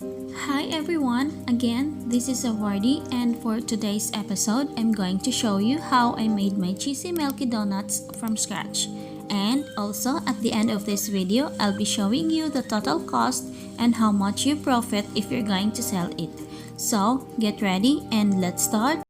Hi everyone, again this is Awardi, and for today's episode I'm going to show you how I made my cheesy Milky Donuts from scratch. And also at the end of this video I'll be showing you the total cost and how much you profit if you're going to sell it. So get ready and let's start.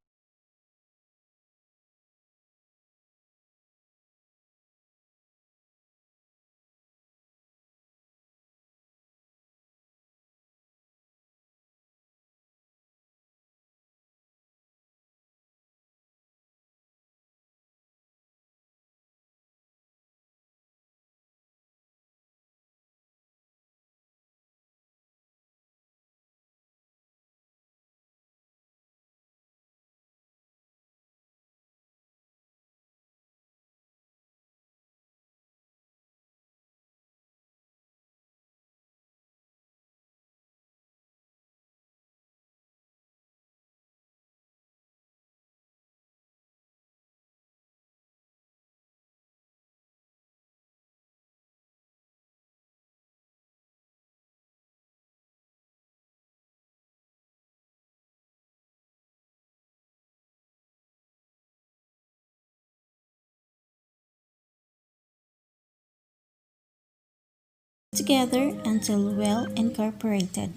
Together until well incorporated.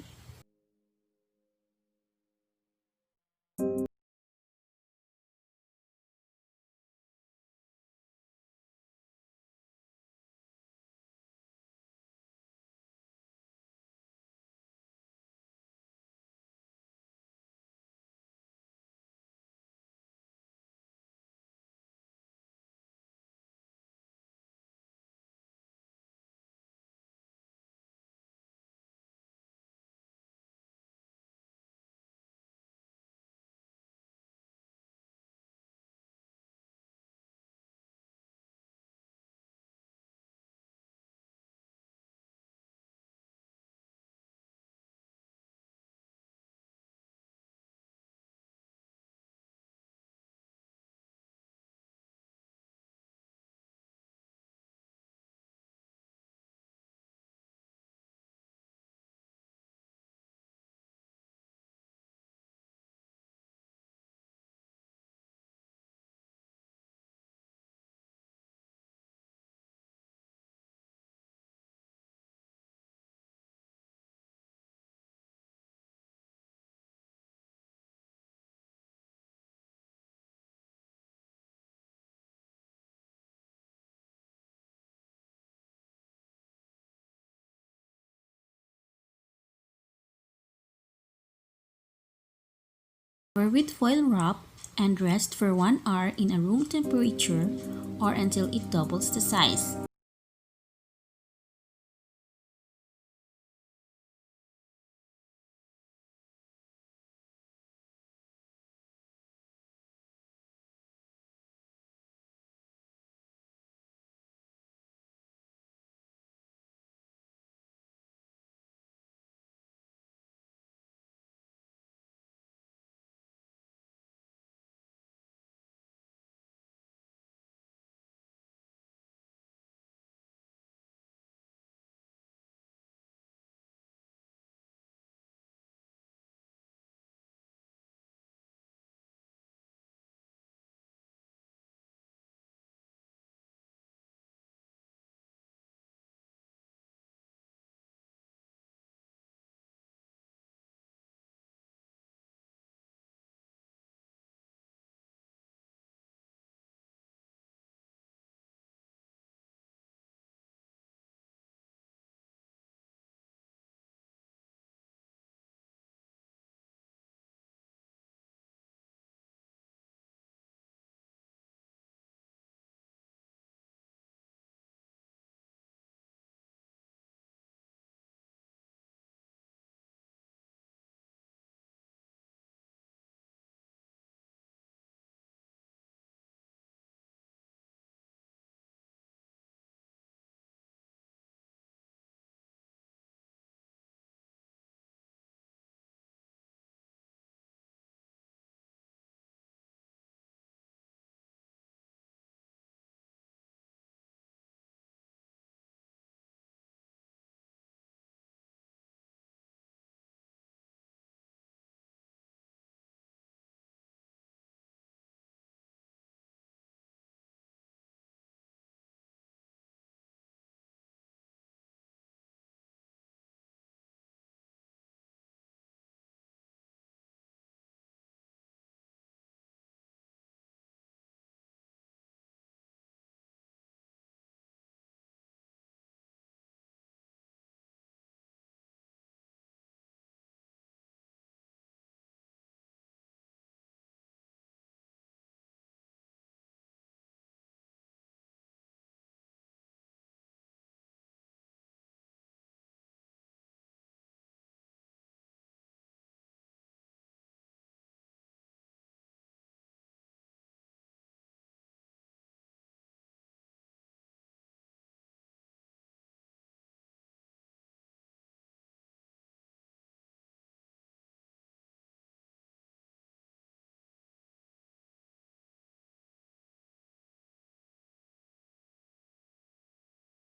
Cover with foil wrap and rest for 1 hour in a room temperature or until it doubles the size.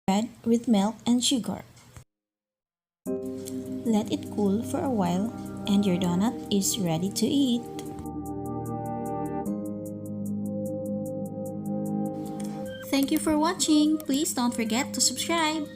bread with milk and sugar. Let it cool for a while and your donut is ready to eat. Thank you for watching. Please don't forget to subscribe.